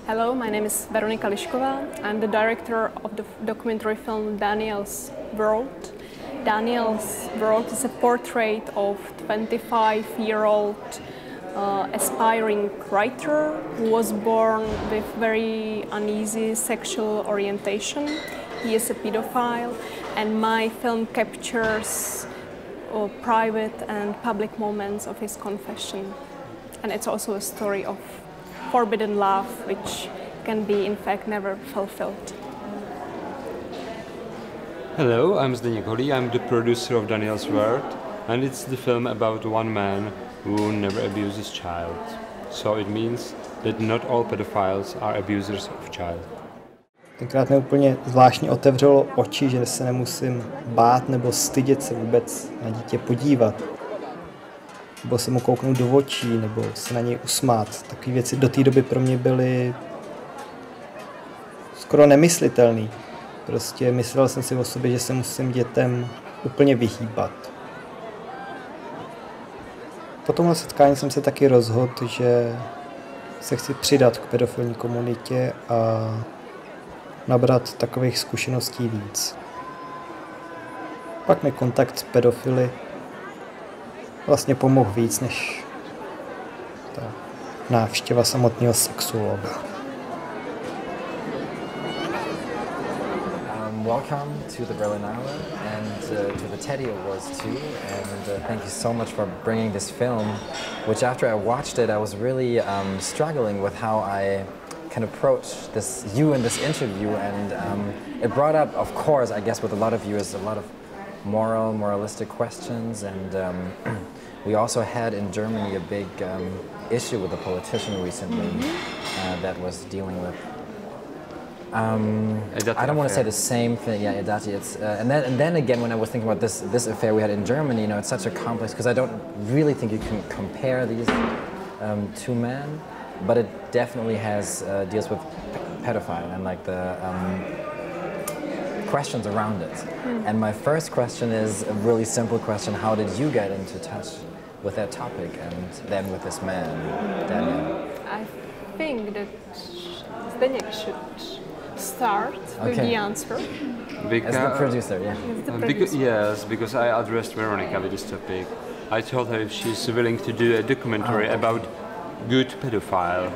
Hello, my name is Veronika Liskova. I'm the director of the documentary film Daniel's World. Daniel's World is a portrait of 25-year-old aspiring writer who was born with very uneasy sexual orientation. He is a pedophile, and my film captures private and public moments of his confession. And it's also a story of forbidden love, which can be, in fact, never fulfilled. Hello, I'm Zdenék Holý. I'm the producer of Danielův SVÉT, and it's the film about one man who never abuses child. So it means that not all pedophiles are abusers of child. Tenkrát mi úplně zvláštně otevřelo oči, že se nemusím bát nebo stydět se vůbec na dítě podívat. Nebo se mu kouknout do očí, nebo se na něj usmát. Takové věci do té doby pro mě byly skoro nemyslitelné. Prostě myslel jsem si o sobě, že se musím dětem úplně vyhýbat. Po tomhle setkání jsem se taky rozhodl, že se chci přidat k pedofilní komunitě a nabrat takových zkušeností víc. Pak mi kontakt s pedofily vlastně pomohl víc než ta návštěva samotného sexuologa. Welcome to the Berlinale and to the Teddy Awards too, and thank you so much for bringing this film, which after I watched it I was really struggling with how I can approach you in this interview, and it brought up, of course, I guess with a lot of viewers, a lot of moralistic questions, and we also had in Germany a big issue with a politician recently that was dealing with I don't want to say the same thing. Yeah, Edati. It's and then again, when I was thinking about this affair we had in Germany, you know, it's such a complex, because I don't really think you can compare these two men, but it definitely has deals with pedophile and like the questions around it. And my first question is a really simple question: how did you get into touch with that topic and then with this man, Daniel? I think that Zdeněk should start with the answer. As the producer, yeah. Yes, because I addressed Veronika with this topic. I told her if she's willing to do a documentary about good pedophile,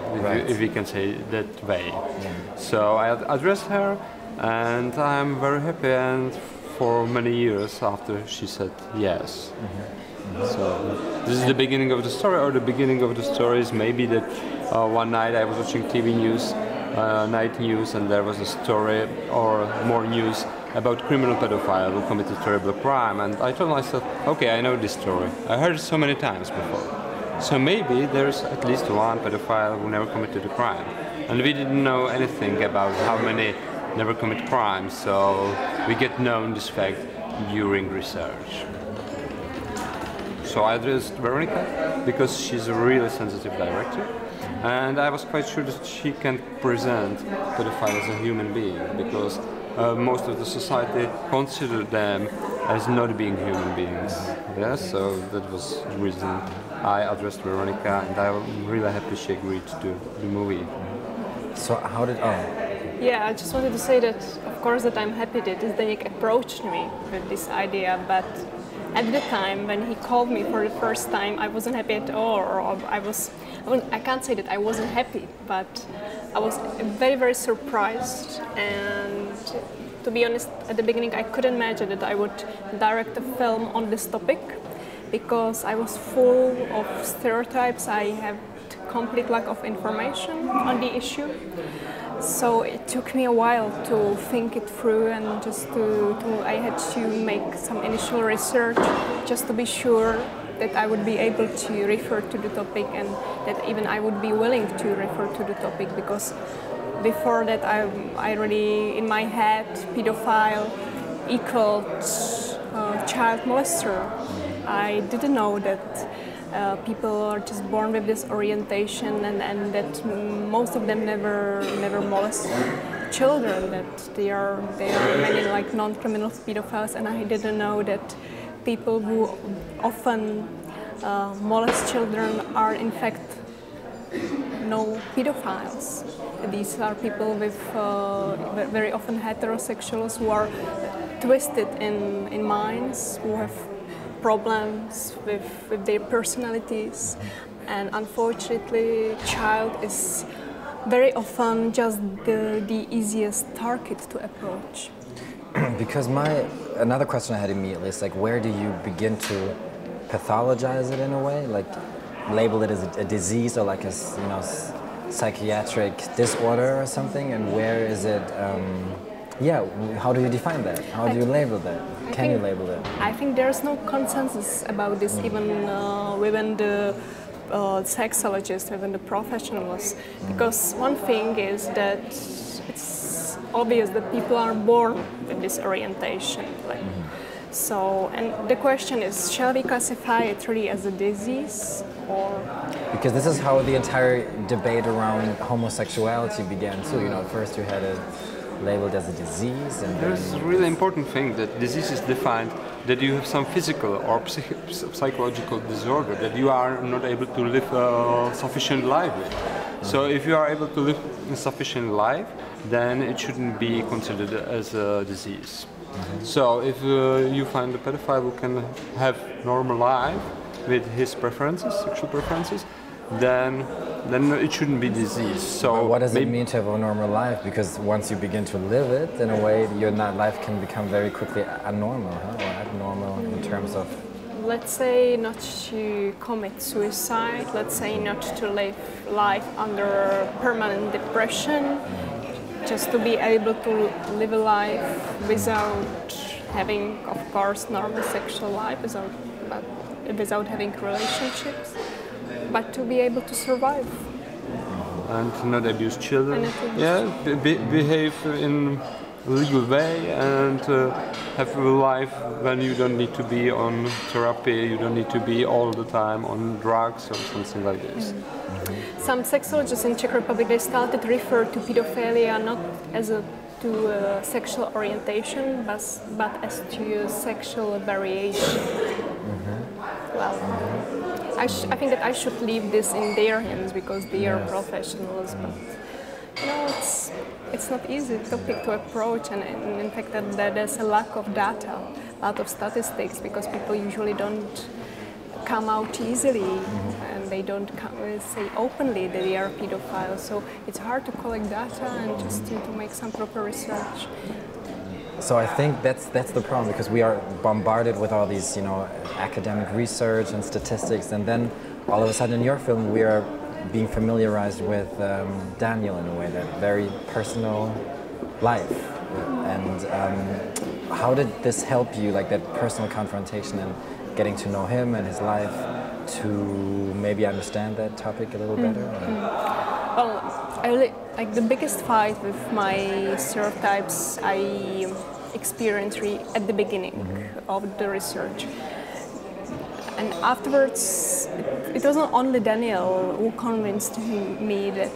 if we can say it that way. Yeah. So I addressed her, and I'm very happy, and for many years after she said yes. So this is the beginning of the story, or the beginning of the story is maybe that one night I was watching TV news, night news, and there was a story or more news about criminal pedophile who committed terrible crime, and I told myself, okay, I know this story. I heard it so many times before. So maybe there's at least one pedophile who never committed a crime. And we didn't know anything about how many never commit crimes, so we get known this fact during research. So I addressed Veronika because she's a really sensitive director, and I was quite sure that she can present pedophile as a human being, because most of the society consider them as not being human beings. Yeah, so that was the reason I addressed Veronika, and I'm really happy she agreed to do the movie. So how did Yeah, I just wanted to say that, of course, that I'm happy that Zdeněk approached me with this idea, but at the time when he called me for the first time, I wasn't happy at all, or I can't say that I wasn't happy, but I was very, very surprised. And to be honest, at the beginning I couldn't imagine that I would direct a film on this topic, because I was full of stereotypes. I have complete lack of information on the issue. So it took me a while to think it through, and just I had to make some initial research just to be sure that I would be able to refer to the topic, and that even I would be willing to refer to the topic, because before that I already, in my head, pedophile equaled child molester. I didn't know that people are just born with this orientation, and that most of them never molest children, that there are many like non-criminal pedophiles, and I didn't know that people who often molest children are in fact no pedophiles. These are people with very often heterosexuals who are twisted in minds, who have problems with their personalities, and unfortunately, child is very often just the easiest target to approach. Because another question I had immediately is like, where do you begin to pathologize it in a way, like label it as a disease or like a psychiatric disorder or something, and where is it? How do you define that? How do you label that? Can you label it? I think there's no consensus about this even within the sexologists, within the professionals, because one thing is that it's obvious that people are born with this orientation. So, and the question is, shall we classify it really as a disease, or? Because this is how the entire debate around homosexuality began too. You know, at first you had it labeled as a disease, and there's a really important thing that disease is defined that you have some physical or psychological disorder that you are not able to live a sufficient life with. So if you are able to live a sufficient life, then it shouldn't be considered as a disease. So if you find a pedophile who can have normal life with his preferences, sexual preferences, then it shouldn't be disease. So but what does it mean to have a normal life? Because once you begin to live it, in a way, your life can become very quickly abnormal, or abnormal in terms of... Let's say not to commit suicide, let's say not to live life under permanent depression, just to be able to live a life without having, of course, normal sexual life, without having relationships, but to be able to survive. And not abuse children. Behave in a legal way, and have a life when you don't need to be on therapy, you don't need to be all the time on drugs or something like this. Some sexologists in Czech Republic, they started to refer to pedophilia not as to sexual orientation, but as to sexual variation. Well, I think that I should leave this in their hands because they are professionals. But you know, it's not easy topic to approach, and in fact that there's a lack of data, a lot of statistics, because people usually don't come out easily, and they don't say openly that they are pedophiles. So it's hard to collect data and just to make some proper research. So I think that's the problem, because we are bombarded with all these, academic research and statistics, and then all of a sudden in your film we are being familiarized with Daniel in a way, that very personal life. And how did this help you, like that personal confrontation and getting to know him and his life, to maybe understand that topic a little better? Well, like the biggest fight with my stereotypes I experienced really at the beginning of the research. And afterwards, it wasn't only Daniel who convinced me that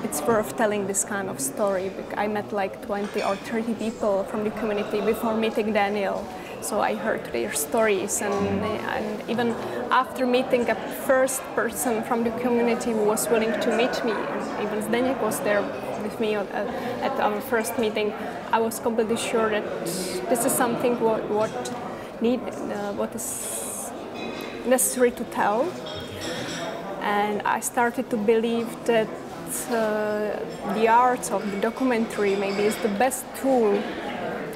it's worth telling this kind of story. I met like 20 or 30 people from the community before meeting Daniel. So I heard their stories, and even after meeting a first person from the community who was willing to meet me, and even Zdenék was there with me at our first meeting, I was completely sure that this is something what is necessary to tell. And I started to believe that the art of the documentary maybe is the best tool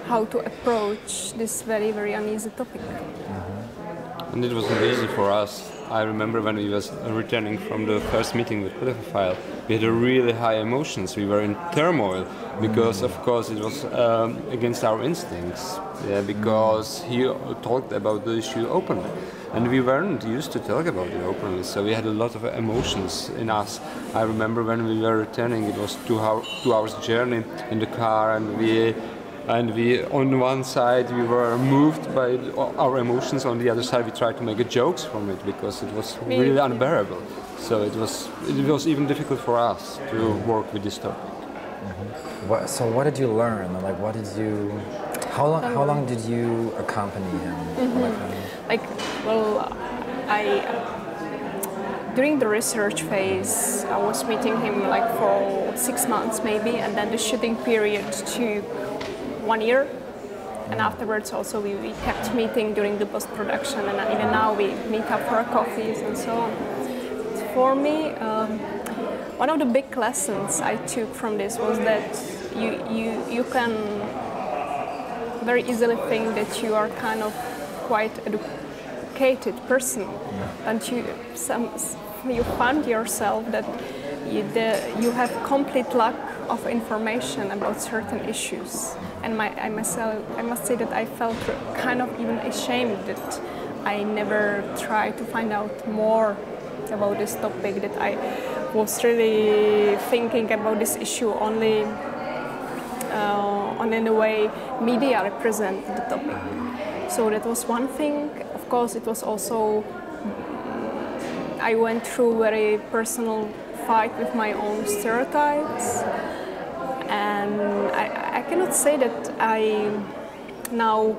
how to approach this very, very uneasy topic. And it wasn't easy for us. I remember when we was returning from the first meeting with pedophile, we had a really high emotions. We were in turmoil because, of course, it was against our instincts. Because he talked about the issue openly, and we weren't used to talk about it openly. So we had a lot of emotions in us. I remember when we were returning, it was 2 hours journey in the car, and we on one side we were moved by our emotions, on the other side we tried to make jokes from it because it was really unbearable. So it was even difficult for us to work with this topic. So what did you learn? Like, what did you? How long did you accompany him? during the research phase, I was meeting him like for 6 months maybe, and then the shooting period took 1 year. And afterwards also we kept meeting during the post-production, and even now we meet up for coffees and so on. For me, one of the big lessons I took from this was that you can very easily think that you are kind of quite educated person, and you find yourself that you have complete lack of information about certain issues. And I must say that I felt kind of even ashamed that I never tried to find out more about this topic, that I was really thinking about this issue only in the way media represent the topic. So that was one thing. Of course, it was also, I went through very personal fight with my own stereotypes, and I cannot say that I now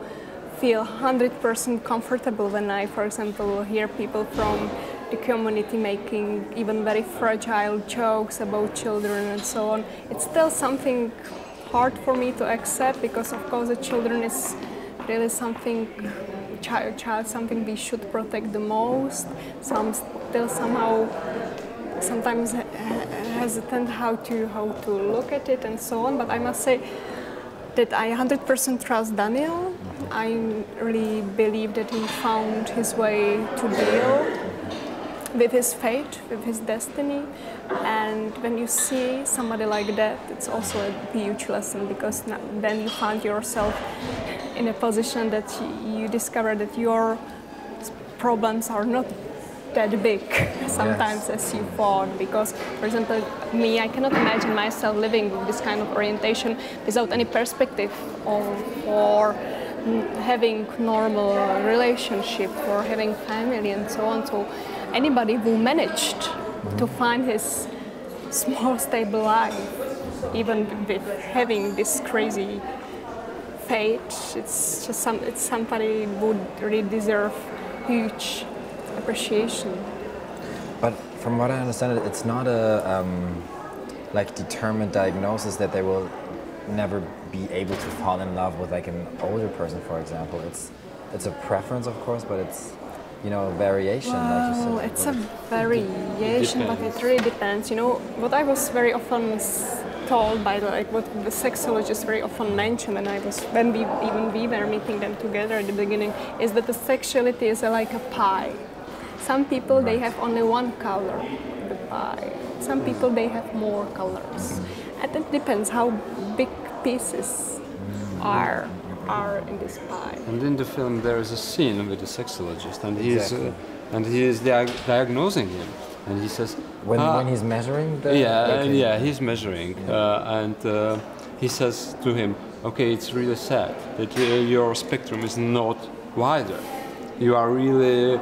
feel 100% comfortable when I, for example, hear people from the community making even very fragile jokes about children and so on. It's still something hard for me to accept, because of course the children is really something, child something we should protect the most. Some still somehow sometimes hesitant how to look at it and so on. But I must say that I 100% trust Daniel. I really believe that he found his way to deal with his fate, with his destiny. And when you see somebody like that, it's also a huge lesson, because then you find yourself in a position that you discover that your problems are not that big sometimes as you thought. Because, for example, me, I cannot imagine myself living with this kind of orientation without any perspective or having normal relationship or having family and so on. So anybody who managed to find his small stable life, even with having this crazy fate, it's just somebody who would really deserve huge appreciation. But from what I understand, it's not a like determined diagnosis that they will never be able to fall in love with like an older person, for example. It's a preference, of course, but it's, you know, variation, like you said. It's a variation, but it really depends. You know, what I was very often told by what the sexologists very often mention, and when we were meeting them together at the beginning, is that the sexuality is like a pie. Some people, they have only one color of the pie. Some people, they have more colors. And it depends how big pieces are in this pie. And in the film there is a scene with the sexologist, and he is diagnosing him, and he says when he's measuring the he's measuring, and he says to him, okay, it's really sad that your spectrum is not wider. You are really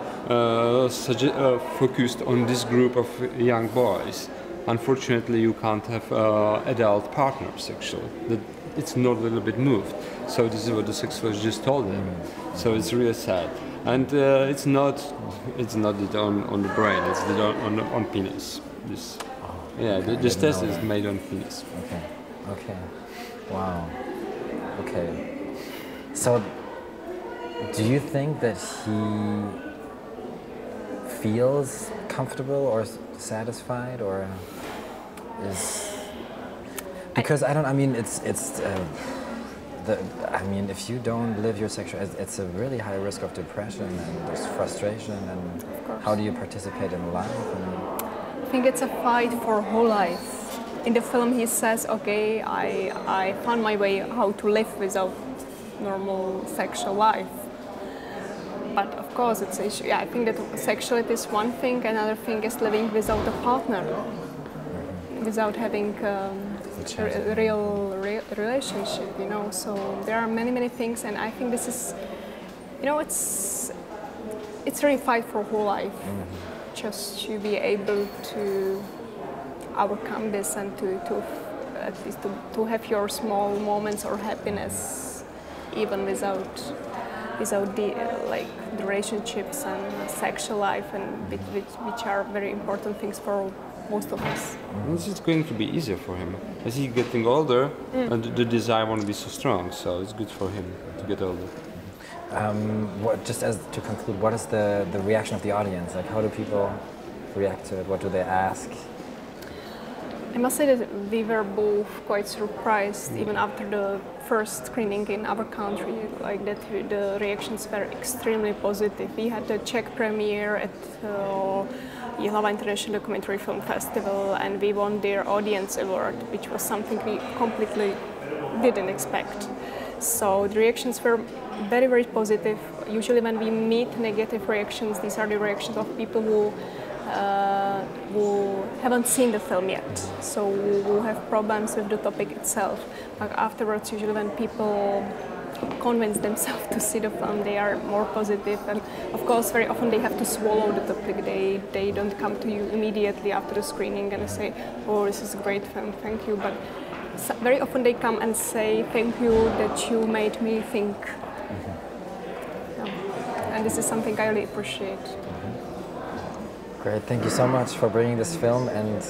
focused on this group of young boys. Unfortunately, you can't have adult partners, actually. It's not a little bit moved. So this is what the sexologist told him. So it's really sad. And it's not on the brain, it's on penis. This test is made on penis. Okay. Wow. Okay. So do you think that he feels comfortable or satisfied, or is, because I mean if you don't live your sexual, it's a really high risk of depression, and there's frustration, and how do you participate in life? I think it's a fight for whole life. In the film he says, okay, I found my way how to live without normal sexual life. But of course, it's an issue. Yeah, I think that sexuality is one thing. Another thing is living without a partner, without having a real relationship. You know, so there are many things, and I think this is, you know, it's really a fight for whole life, just to be able to overcome this and to at least to have your small moments or happiness, even without without the the relationships and sexual life, and which are very important things for most of us. This is going to be easier for him. As he's getting older, and the desire won't be so strong, so it's good for him to get older. Just as to conclude, what is the reaction of the audience? Like, how do people react to it? What do they ask? I must say that we were both quite surprised, even after the first screening in our country, like that the reactions were extremely positive. We had the Czech premiere at Jihlava International Documentary Film Festival, and we won their audience award, which was something we completely didn't expect. So the reactions were very, very positive. Usually when we meet negative reactions, these are the reactions of people who haven't seen the film yet, so who have problems with the topic itself. But afterwards, usually when people convince themselves to see the film, they are more positive, and of course very often they have to swallow the topic. They don't come to you immediately after the screening and say, oh, this is a great film, thank you, but very often they come and say, thank you that you made me think. And this is something I really appreciate. Great, thank you so much for bringing this film and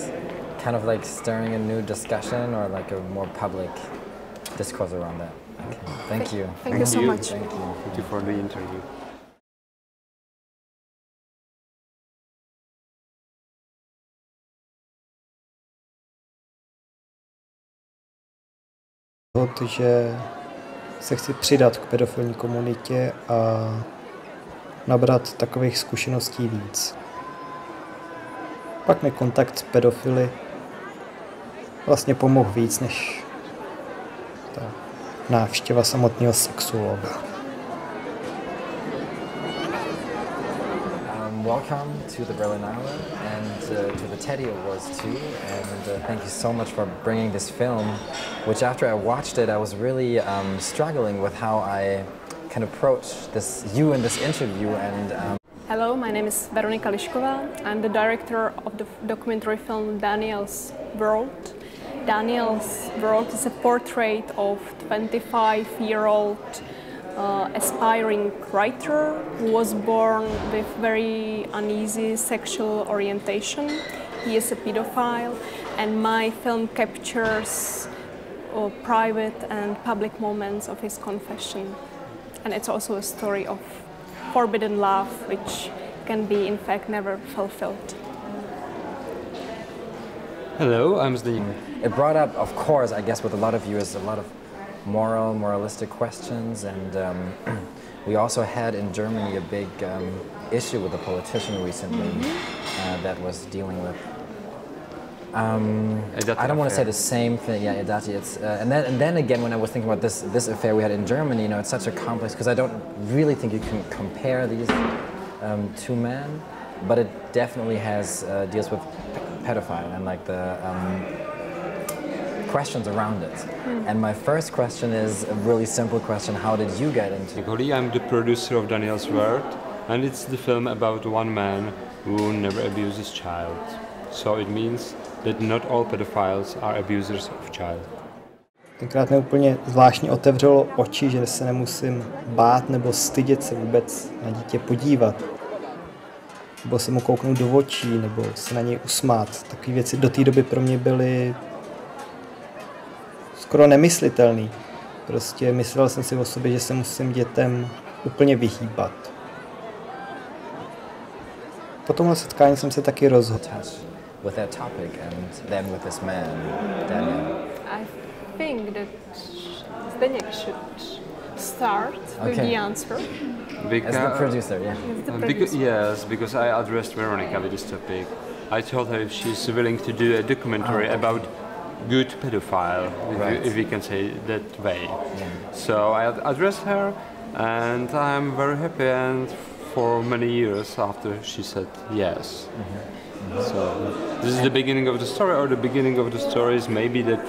kind of like stirring a new discussion or like a more public discourse around that. Okay. Thank you. Thank you so much. Thank you. Thank you for the interview. Že se chci přidat k pedofilní komunitě a nabrat takových zkušeností víc. Pak mi kontakt s pedofily vlastně pomohl víc než ta návštěva samotného sexuologa. Welcome to the Berlinale and to the Teddy Awards too, and thank you so much for bringing this film, which after I watched it I was really struggling with how I can approach you in this interview. And Hello, my name is Veronika Liskova. I'm the director of the documentary film Daniel's World. Daniel's World is a portrait of 25-year-old aspiring writer who was born with very uneasy sexual orientation. He is a pedophile, and my film captures private and public moments of his confession. And it's also a story of forbidden love, which can be in fact never fulfilled. Hello, I'm Zdenék. It brought up, of course, I guess with a lot of viewers, a lot of moralistic questions, and we also had in Germany a big issue with a politician recently that was dealing with I don't want to say the same thing. Yeah, Edati. It's and then again, when I was thinking about this affair we had in Germany, you know, it's such a complex, because I don't really think you can compare these two men, but it definitely has deals with pedophile and like the questions around it. And my first question is a really simple question: how did you get into? Holý, I'm the producer of Danielův SVÉT, and it's the film about one man who never abuses child. So it means that not all pedophiles are abusers of child. Tenkrát mě úplně zvláštně otevřelo oči, že se nemusím bát nebo stydět se vůbec na dítě podívat. Nebo se mu kouknout do očí, nebo se na něj usmát. Takové věci do té doby pro mě byly skoro nemyslitelné. Prostě myslel jsem si o sobě, že se musím dětem úplně vyhýbat. Po tomhle setkání jsem se taky rozhodl. With that topic and then with this man, Daniel. I think that Zdeněk should start with the answer. As the producer, yeah. Yes, because I addressed Veronika with this topic. I told her if she's willing to do a documentary about good pedophile, if we can say it that way. Yeah. So I addressed her, and I'm very happy, and for many years after she said yes. So this is the beginning of the story, or the beginning of the story is maybe that